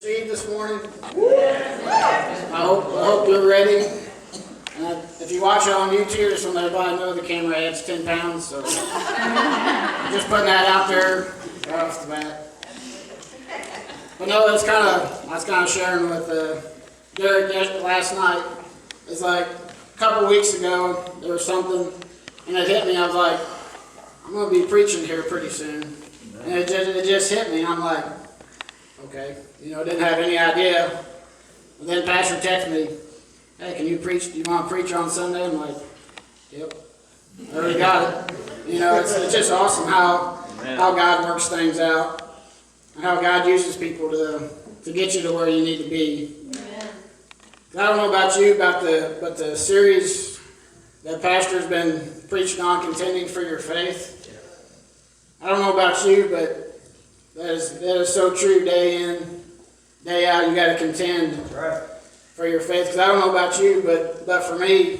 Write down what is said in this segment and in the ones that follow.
See this morning. I hope you're ready. If you watch it on YouTube, just want everybody know the camera adds 10 pounds. So just putting that out there right off the bat. But no, I was kind of sharing with Derek last night. It's like a couple weeks ago there was something, and it hit me. I was like, I'm going to be preaching here pretty soon, and it just hit me. And I'm like, okay, didn't have any idea. And then Pastor texted me, hey, can you preach? Do you want to preach on Sunday? I'm like, yep, I already got it. It's just awesome how God works things out and how God uses people to get you to where you need to be. I don't know about you, but the series that Pastor's been preaching on, Contending for Your Faith, I don't know about you, but that is so true. Day in, day out, you got to contend for your faith. Because I don't know about you, but for me,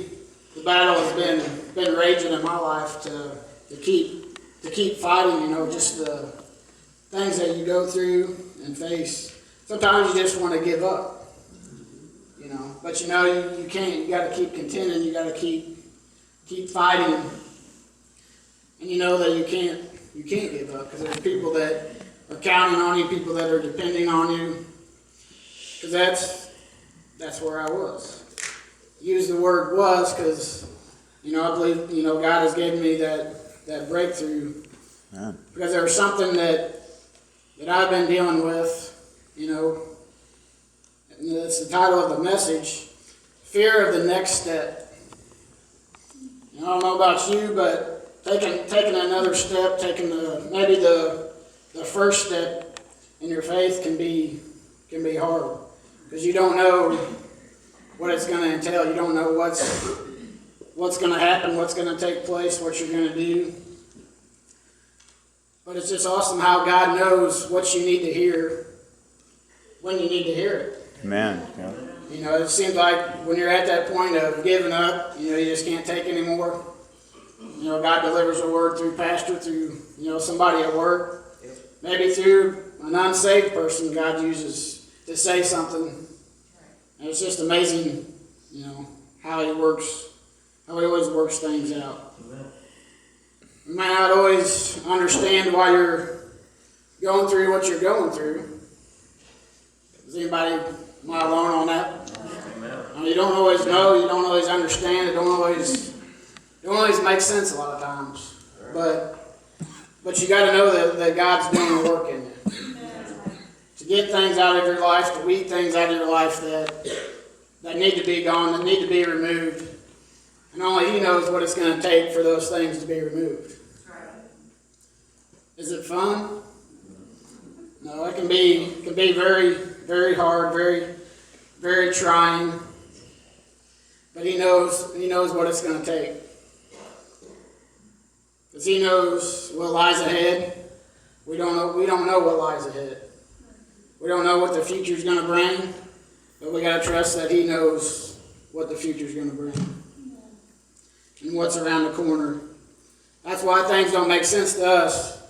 the battle has been raging in my life to keep fighting. Just the things that you go through and face. Sometimes you just want to give up. But you can't. You got to keep contending. You got to keep fighting. And you know that you can't give up, because there's people that are counting on you, people that are depending on you. Because that's where I was. Use the word was because, I believe, God has given me that breakthrough. Yeah. Because there was something that I've been dealing with, and it's the title of the message, Fear of the Next Step. I don't know about you, but taking another step, maybe the first step in your faith can be hard, because you don't know what it's going to entail. You don't know what's going to happen, what's going to take place, what you're going to do. But it's just awesome how God knows what you need to hear when you need to hear it. Amen. Yeah. It seems like when you're at that point of giving up, you just can't take anymore. God delivers a word through pastor, through somebody at work, maybe through an unsaved person God uses to say something. And it's just amazing, how He works, how He always works things out. You might not always understand why you're going through what you're going through. Is anybody alone on that? You don't always know, you don't always understand, it don't always make sense a lot of times. But you got to know that God's doing the work in you. To get things out of your life, to weed things out of your life that need to be gone, that need to be removed. And only He knows what it's going to take for those things to be removed. Is it fun? No, it can be very, very hard, very, very trying. But He knows what it's going to take. Because He knows what lies ahead. We don't know what lies ahead. We don't know what the future's going to bring, but we got to trust that He knows what the future's going to bring and what's around the corner. That's why things don't make sense to us,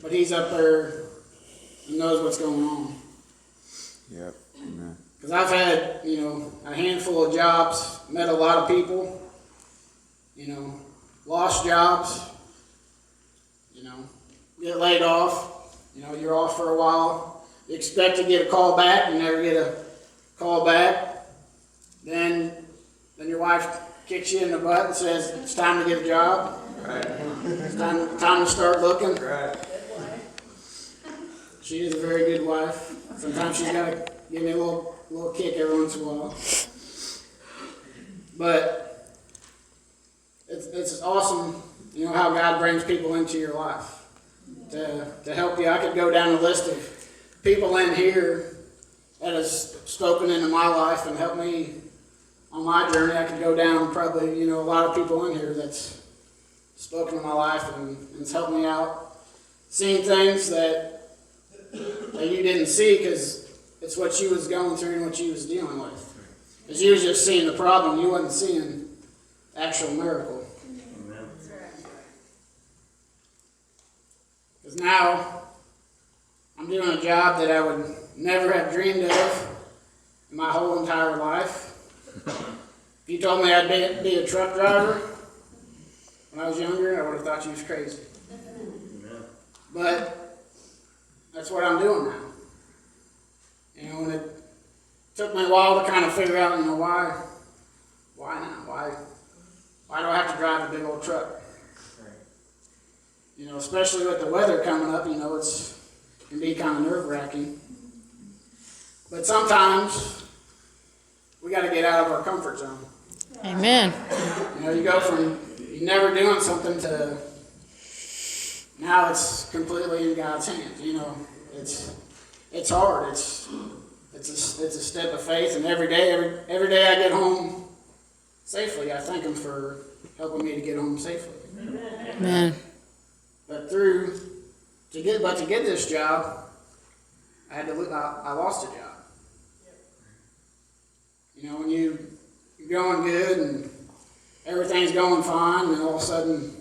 but He's up there and knows what's going on. Yep. Amen. Because I've had, a handful of jobs, met a lot of people, lost jobs, get laid off, you're off for a while. You expect to get a call back, you never get a call back. Then your wife kicks you in the butt and says, it's time to get a job. Right. It's time to start looking. Right. She is a very good wife. Sometimes she's got to give me a little kick every once in a while. But it's awesome, how God brings people into your life to help you. I could go down a list of people in here that has spoken into my life and helped me on my journey. I could go down probably, a lot of people in here that's spoken in my life and has helped me out, seeing things that you didn't see because it's what you was going through and what you was dealing with. Because you was just seeing the problem, you wasn't seeing the actual miracle. Because now I'm doing a job that I would never have dreamed of in my whole entire life. If you told me I'd be a truck driver when I was younger, I would have thought you was crazy. But that's what I'm doing now. You know, and it took me a while to kind of figure out, why now? Why do I have to drive a big old truck? You know, especially with the weather coming up, it can be kind of nerve-wracking. But sometimes we got to get out of our comfort zone. Amen. You go from you never doing something to now it's completely in God's hands. It's hard. It's a step of faith, and every day I get home safely, I thank Him for helping me to get home safely. Amen. But to get this job, I lost a job. When you're going good and everything's going fine, and all of a sudden,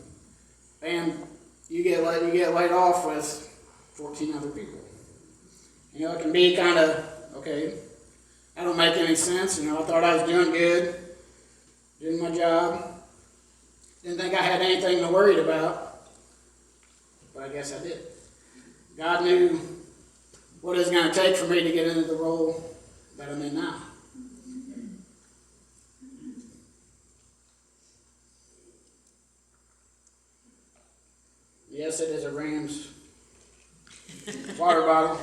bam, you get laid off with 14 other people. It can be kind of, okay, that don't make any sense. I thought I was doing good, doing my job. Didn't think I had anything to worry about, but I guess I did. God knew what it was going to take for me to get into the role that I'm in now. Yes, it is a Rams water bottle.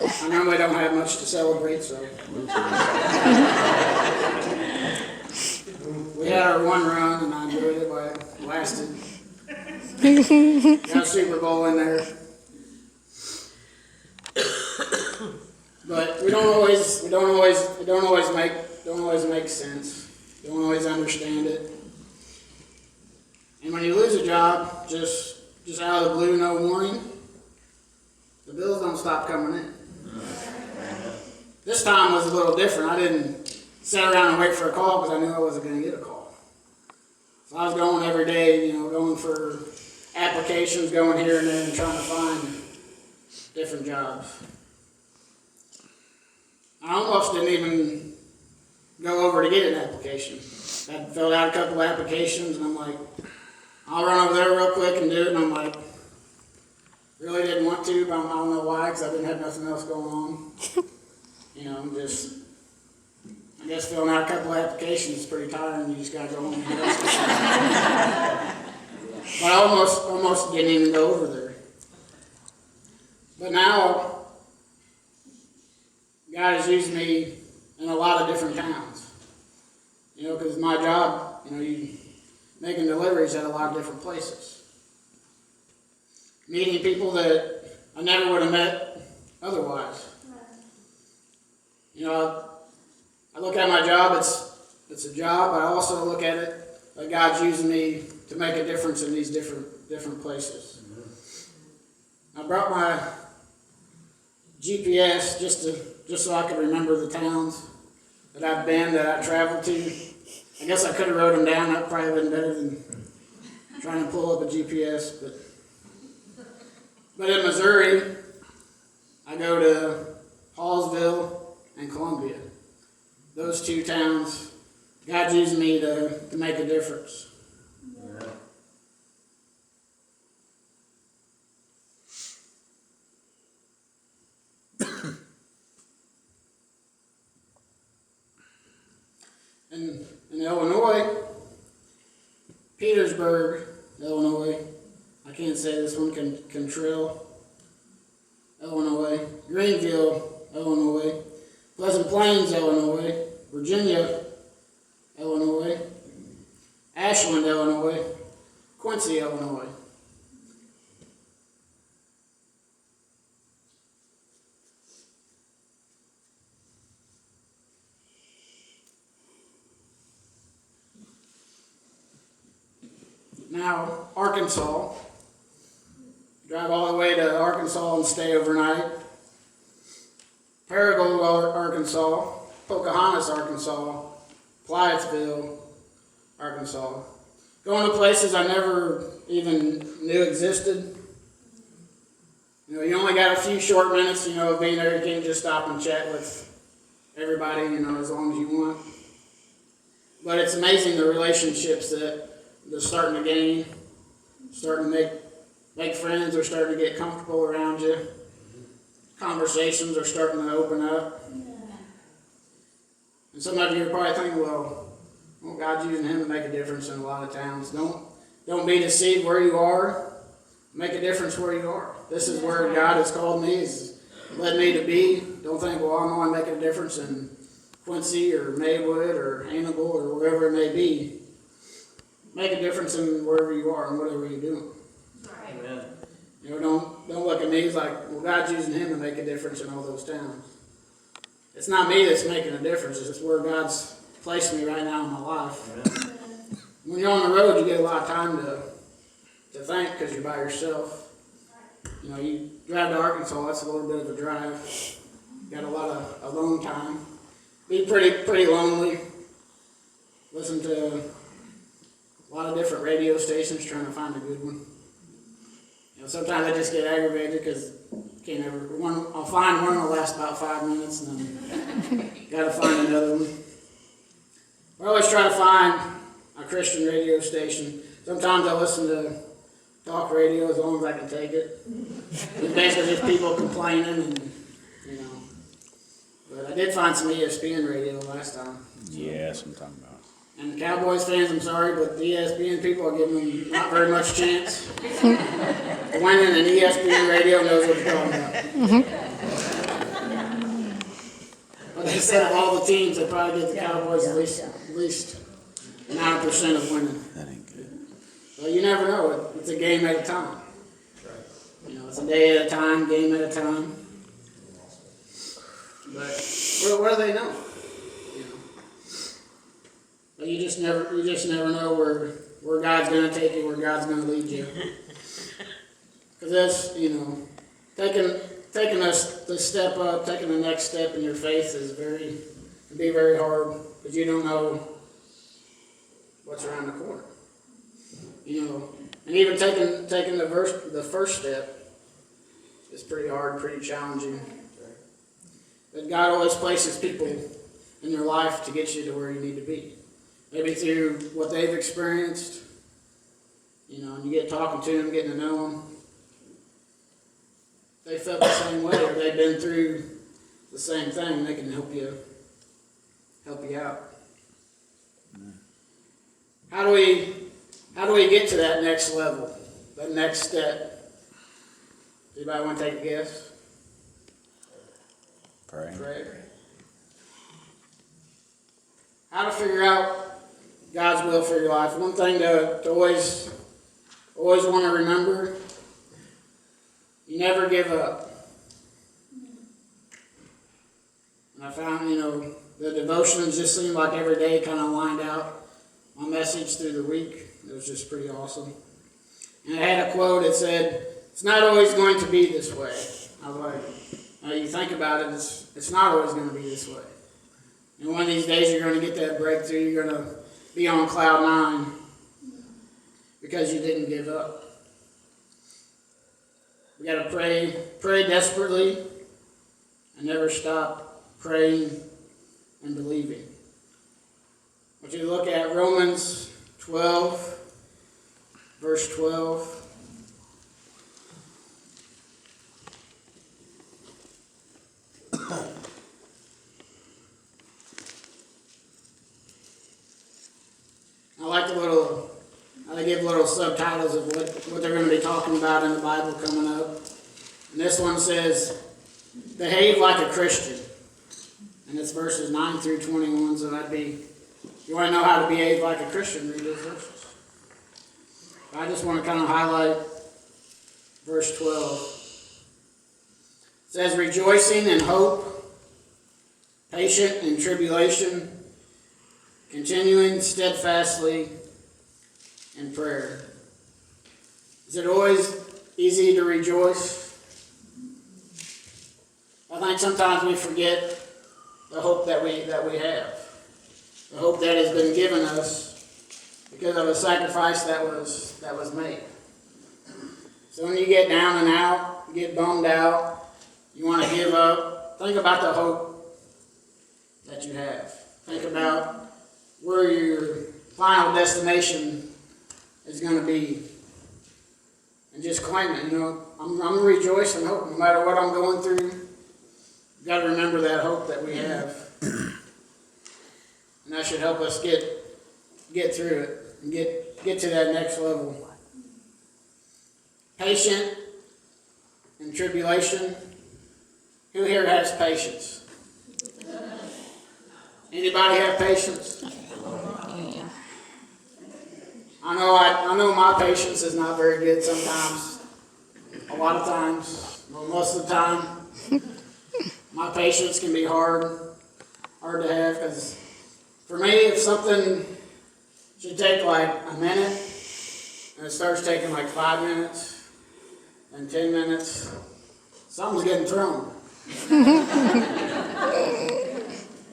I normally don't have much to celebrate, so. We had our one run, and I enjoyed it while it lasted. Got a Super Bowl in there. But it don't always make sense. Don't always understand it. And when you lose a job, just out of the blue, no warning, the bills don't stop coming in. This time was a little different. I didn't sit around and wait for a call because I knew I wasn't going to get a call. So I was going every day, going for applications, going here and there and trying to find different jobs. I almost didn't even go over to get an application. I filled out a couple applications, and I'm like, I'll run over there real quick and do it. And I'm like, really didn't want to, but I don't know why, because I didn't have nothing else going on. I guess filling out a couple applications is pretty tiring. You just got to go home and do it. But I almost didn't even go over there. But now, God has used me in a lot of different towns. Because my job, you making deliveries at a lot of different places. Meeting people that I never would have met otherwise. I look at my job, it's a job, but I also look at it like God's using me to make a difference in these different places. I brought my GPS just so I could remember the towns that I've been, that I traveled to. I guess I could have wrote them down. That probably would have been better than trying to pull up a GPS. But in Missouri, I go to Hallsville and Columbia. Those two towns, God's using me to make a difference. Yeah. In Illinois, Petersburg, Illinois, I can't say this one, Cantrell, Illinois, Greenville, Illinois, Pleasant Plains, Illinois, Virginia, Illinois, Ashland, Illinois, Quincy, Illinois. Now, Arkansas. Drive all the way to Arkansas and stay overnight. Paragould, Arkansas. Pocahontas, Arkansas. Plymouthville, Arkansas. going to places I never even knew existed. You only got a few short minutes, of being there. You can't just stop and chat with everybody, as long as you want. But it's amazing the relationships that they're starting to gain, starting to make friends, they're starting to get comfortable around you. Conversations are starting to open up. And some of you are probably thinking, well, God's using him to make a difference in a lot of towns. Don't be deceived where you are. Make a difference where you are. This is where God has called me, has led me to be. Don't think, well, I'm only making a difference in Quincy or Maywood or Hannibal or wherever it may be. Make a difference in wherever you are and whatever you're doing. Amen. Don't look at me as like, well, God's using him to make a difference in all those towns. It's not me that's making a difference. It's where God's placed me right now in my life. Amen. When you're on the road, you get a lot of time to think because you're by yourself. You drive to Arkansas, that's a little bit of a drive. You got a lot of alone time. Be pretty lonely. Listen to a lot of different radio stations trying to find a good one. Sometimes I just get aggravated because I'll find one that'll last about 5 minutes and then gotta find another one. I always try to find a Christian radio station. Sometimes I listen to talk radio as long as I can take it. It's basically just people complaining and, But I did find some ESPN radio last time. Yes, I'm talking about. And Cowboys fans, I'm sorry, but the ESPN people are giving them not very much chance. Winning an ESPN radio knows what they're talking about. But they said of all the teams, they probably get the Cowboys at least 9% of winning. That ain't good. Well, you never know. It's a game at a time. It's a day at a time, game at a time. But what do they know? But you just never know where God's going to take you, where God's going to lead you. Because that's, taking the step up, taking the next step in your faith can be very hard because you don't know what's around the corner. And even taking the first step is pretty hard, pretty challenging. But God always places people in your life to get you to where you need to be. Maybe through what they've experienced, and you get talking to them, getting to know them. They felt the same way, or they've been through the same thing, they can help you out. How do we get to that next level, that next step? Anybody want to take a guess? Pray. How to figure out God's will for your life. One thing to always want to remember, you never give up. And I found, the devotions just seemed like every day kind of lined out my message through the week. It was just pretty awesome. And I had a quote that said, "It's not always going to be this way." I was like, you think about it, it's not always going to be this way. And one of these days you're going to get that breakthrough, you're going to be on cloud 9 because you didn't give up. We got to pray desperately, and never stop praying and believing. I want you to look at Romans 12, verse 12. I give little subtitles of what they're going to be talking about in the Bible coming up. And this one says, behave like a Christian. And it's verses 9 through 21, so if you want to know how to behave like a Christian, read those verses. I just want to kind of highlight verse 12. It says, rejoicing in hope, patient in tribulation, continuing steadfastly in prayer. Is it always easy to rejoice? I think sometimes we forget the hope that we have. The hope that has been given us because of a sacrifice that was made. So when you get down and out, you get bummed out, you want to give up, think about the hope that you have. Think about where your final destination is going to be. And just claim it. You know, I'm going to rejoice and hope no matter what I'm going through. You've got to remember that hope that we have. And that should help us get through it and get to that next level. Patient in tribulation. Who here has patience? Anybody have patience? I know my patience is not very good sometimes. A lot of times, well, most of the time, my patience can be hard to have, because for me, if something should take like a minute, and it starts taking like 5 minutes, and 10 minutes, something's getting thrown.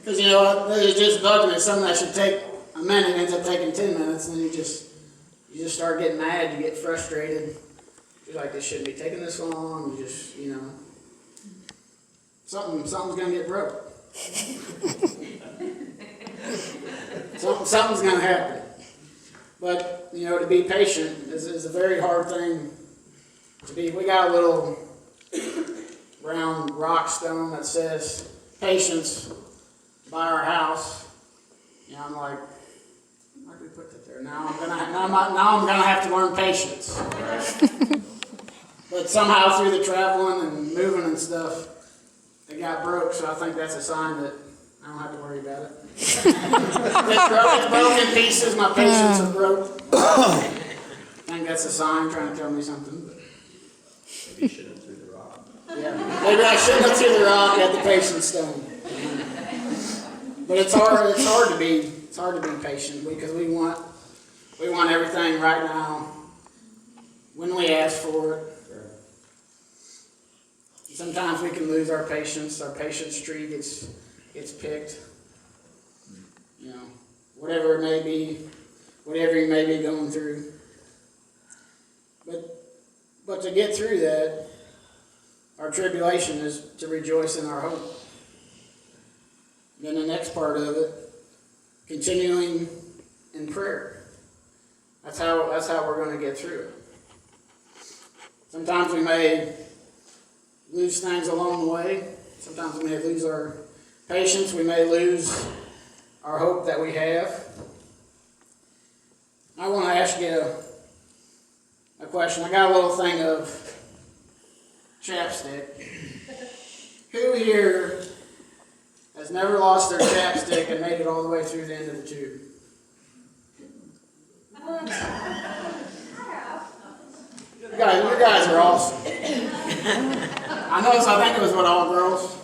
Because you know what, it's just bugging me. Something that should take a minute ends up taking 10 minutes, and then you just start getting mad, you get frustrated. You're like, this shouldn't be taking this long. You just, you know, something's gonna get broke. Something's gonna happen. But, you know, to be patient is a very hard thing to be. We got a little round rock stone that says patience by our house. You know, I'm like, why did we put that there? Now I'm gonna have to learn patience. But somehow through the traveling and moving and stuff, it got broke. So I think that's a sign that I don't have to worry about it. It's broken pieces. My patience is broke. I think that's a sign trying to tell me something. Maybe you shouldn't have threw the rock. Yeah, maybe I shouldn't have threw the rock at the patience stone. But it's hard to be patient, because we want everything right now when we ask for it. Sometimes we can lose our patience. Our patience tree gets picked. You know, whatever it may be, whatever you may be going through. But to get through that, our tribulation is to rejoice in our hope. Then the next part of it, continuing in prayer. That's how we're going to get through it. Sometimes we may lose things along the way. Sometimes we may lose our patience. We may lose our hope that we have. I want to ask you a question. I got a little thing of chapstick. Who here has never lost their chapstick and made it all the way through the end of the tube? You guys are awesome. I think it was what, all girls?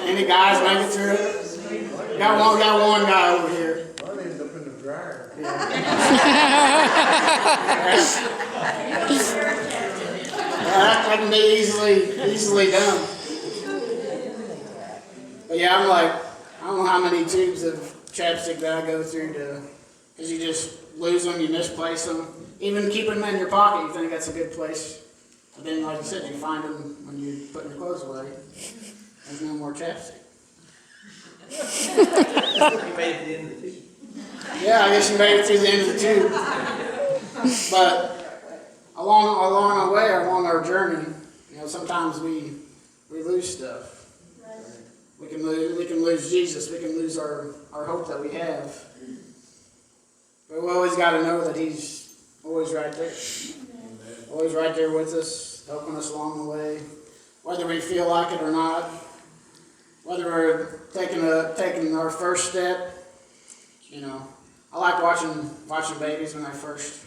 Any guys make it through it? Got one guy over here. Mine ended up in the dryer. That can be easily done. But yeah, I'm like, I don't know how many tubes of chapstick that I go through because you just lose them, you misplace them. Even keeping them in your pocket, you think that's a good place. But then, like you said, you find them when you're putting your clothes away. There's no more chapstick. You made it to the end of the tube. Yeah, I guess you made it through the end of the tube. But along the way, along our journey, you know, sometimes we lose stuff. We can lose Jesus. We can lose our hope that we have. But we always got to know that He's always right there. Always right there with us, helping us along the way. Whether we feel like it or not. Whether we're taking our first step. You know, I like watching babies when they first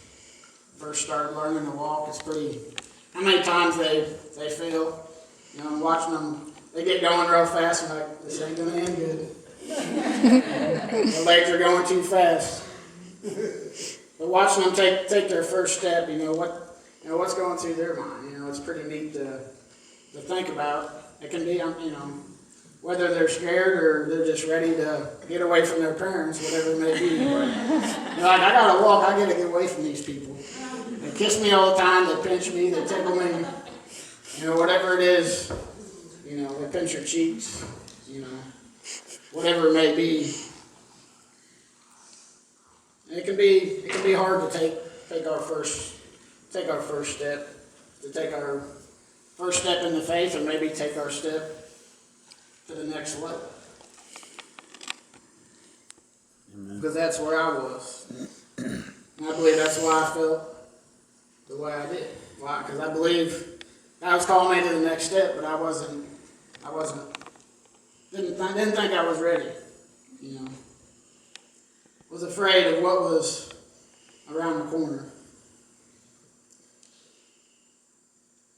start learning to walk. It's pretty. How many times they fail? You know, watching them. They get going real fast and like, this ain't gonna end good. The legs are going too fast. But watching them take their first step, you know what's going through their mind. You know, it's pretty neat to think about. It can be, you know, whether they're scared or they're just ready to get away from their parents, whatever it may be. They're like, I gotta walk, I gotta get away from these people. They kiss me all the time, they pinch me, they tickle me, whatever it is, they pinch your cheeks, whatever it may be. And it can be hard to take our first step, to take our first step in the faith, or maybe take our step to the next level. Amen. Because that's where I was. And I believe that's why I felt the way I did. Why? Because I believe God was calling me to the next step, but didn't think I was ready. Was afraid of what was around the corner.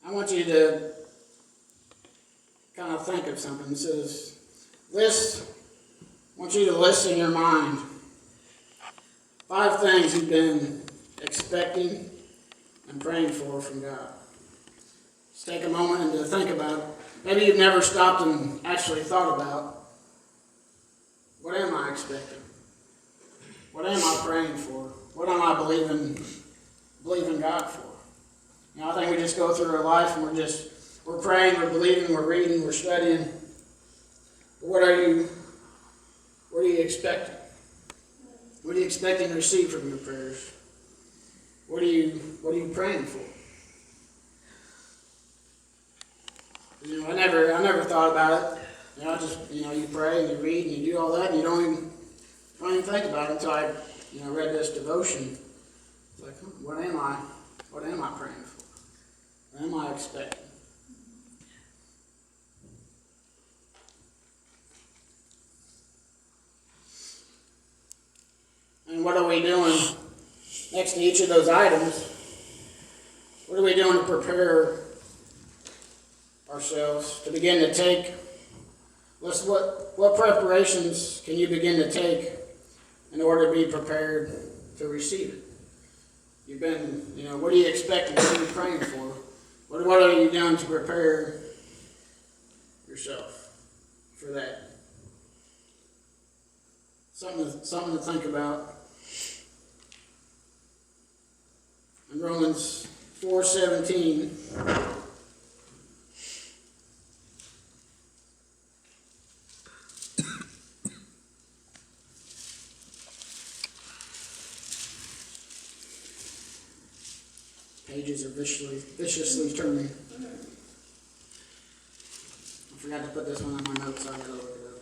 I want you to kind of think of something. It says, I want you to list in your mind 5 things you've been expecting and praying for from God. Just take a moment and to think about it. Maybe you've never stopped and actually thought about, what am I expecting? What am I praying for? What am I believing God for? I think we just go through our life and we're praying, we're believing, we're reading, we're studying. But what are you expecting? What are you expecting to receive from your prayers? What are you praying for? I never thought about it. You pray and you read and you do all that and you don't even think about it until I read this devotion. It's like, what am I praying for? What am I expecting? And what are we doing next to each of those items? What are we doing to prepare ourselves to begin to take? What preparations can you begin to take in order to be prepared to receive it? You've been, what are you expecting? What are you praying for? What are you doing to prepare yourself for that? Something to think about. In Romans 4:17, pages are viciously turning. I forgot to put this one on my notes, so I gotta look it up.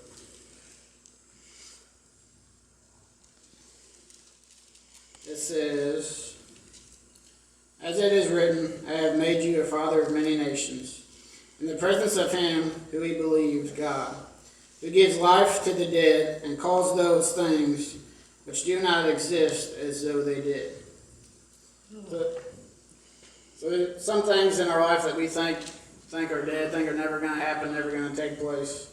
It says, as it is written, I have made you a father of many nations, in the presence of him who he believed, God, who gives life to the dead and calls those things which do not exist as though they did. So some things in our life that we think are dead, think are never going to happen, never going to take place.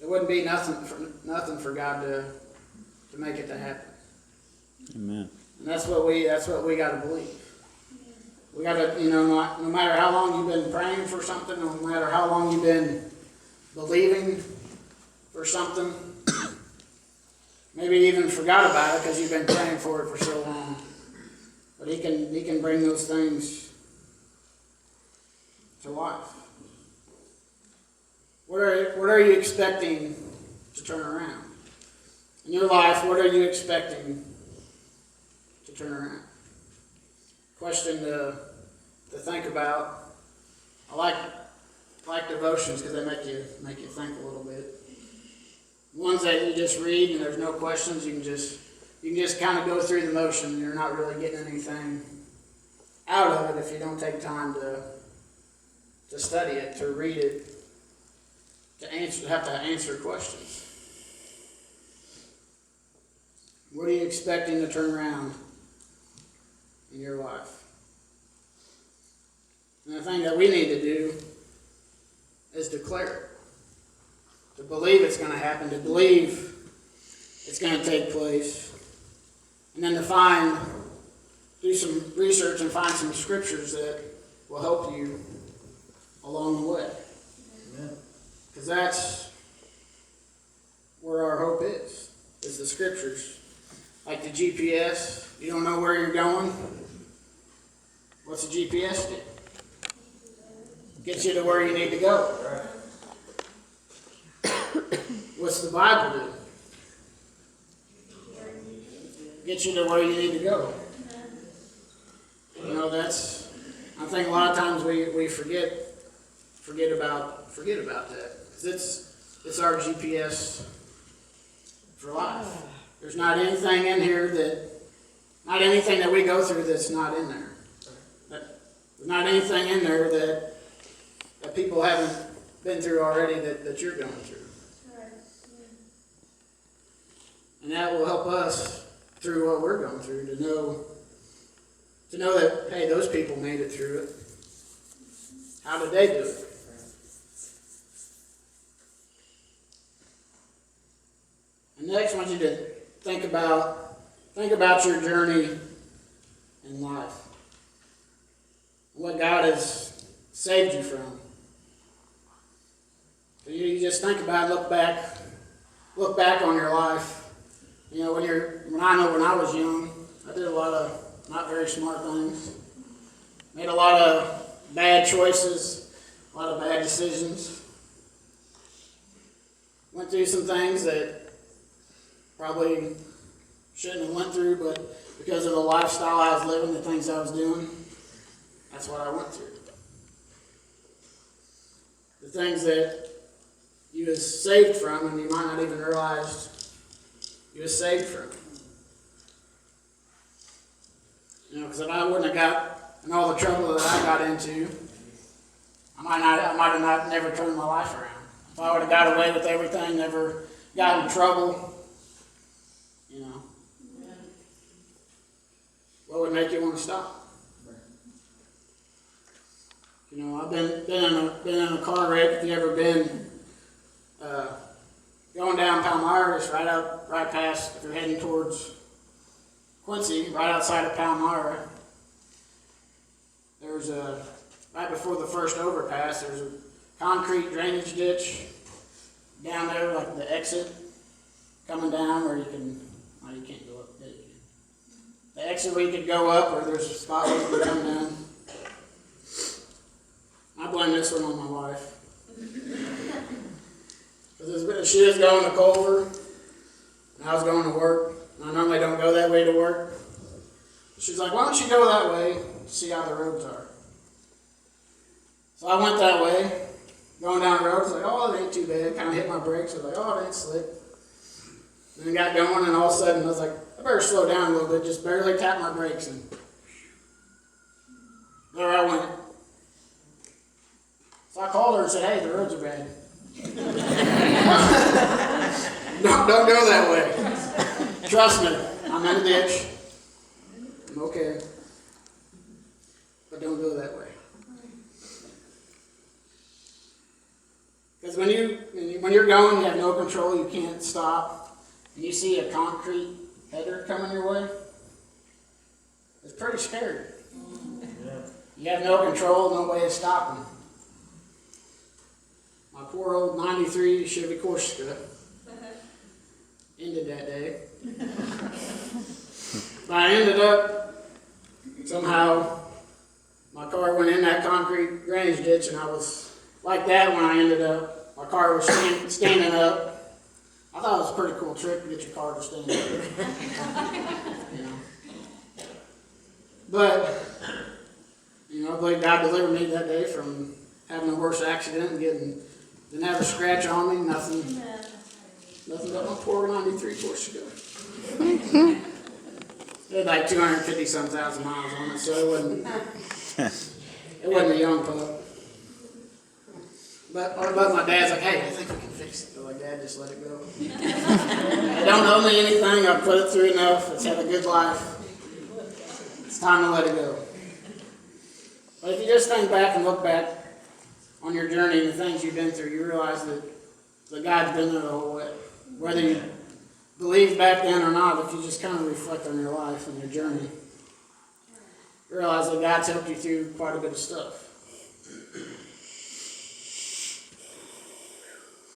It wouldn't be nothing for God to make it to happen. Amen. And that's what we got to believe. We got to, no matter how long you've been praying for something, no matter how long you've been believing for something, maybe even forgot about it because you've been praying for it for so long. But he can bring those things to life. What are you expecting to turn around? In your life, what are you expecting to turn around? Question to think about. I like devotions because they make you think a little bit. Ones that you just read and there's no questions, you can just kind of go through the motion and you're not really getting anything out of it if you don't take time to study it, to read it, to have to answer questions. What are you expecting to turn around in your life? And the thing that we need to do is declare it. To believe it's going to happen, to believe it's going to take place. And then to do some research and find some scriptures that will help you along the way. Because that's where our hope is the scriptures. Like the GPS, you don't know where you're going. What's the GPS do? Gets you to where you need to go. What's the Bible do? Get you to where you need to go. You know, that's, I think a lot of times we forget about that. Because it's our GPS for life. There's not anything in here not anything that we go through that's not in there. There's not anything in there that people haven't been through already that you're going through. And that will help us through what we're going through to know that, hey, those people made it through it. How did they do it? And next, I want you to think about your journey in life. What God has saved you from. So you just think about it, look back on your life. You know, when I was young, I did a lot of not very smart things. Made a lot of bad choices, a lot of bad decisions. Went through some things that probably shouldn't have went through, but because of the lifestyle I was living, the things I was doing, that's what I went through. The things that you was saved from, and you might not even realize you was saved from. You know, because if I wouldn't have got in all the trouble that I got into, I might have not never turned my life around. If I would have got away with everything, never got in trouble, you know, what would make you want to stop? You know, I've been in a car wreck. If you ever been going down Palmyra, it's right past, if you're heading towards Quincy, right outside of Palmyra. There's right before the first overpass, there's a concrete drainage ditch down there, like the exit coming down where you can't go up. The exit where you could go up, or there's a spot where you can come down. I blame this one on my wife. Because she was going to Culver, and I was going to work. And I normally don't go that way to work. She's like, why don't you go that way to see how the roads are? So I went that way, going down the road. I was like, oh, it ain't too bad. Kind of hit my brakes. I was like, oh, it ain't slick. And then got going, and all of a sudden, I was like, I better slow down a little bit. Just barely tap my brakes, and there I went. So I called her and said, hey, the roads are bad. Don't go that way. Trust me, I'm in a ditch. I'm okay. But don't go that way. Because when you're going, you have no control, you can't stop, and you see a concrete header coming your way, it's pretty scary. You have no control, no way of stopping. My poor old 93 Chevy Corsica ended that day. But I ended up, somehow, my car went in that concrete drainage ditch, and I was like that when I ended up. My car was standing up. I thought it was a pretty cool trick to get your car to stand up. You know. But, you know, I believe God delivered me that day from having the worst accident and didn't have a scratch on me, nothing but my poor 93 Corsica. It had like 250-some thousand miles on it, so it wasn't a young pup. But my dad's like, hey, I think we can fix it. So like, Dad, just let it go. It don't owe me anything. I've put it through enough. It's had a good life. It's time to let it go. But if you just think back and look back on your journey and the things you've been through, you realize that God's been there the whole way. Whether you believed back then or not, if you just kind of reflect on your life and your journey, you realize that God's helped you through quite a bit of stuff.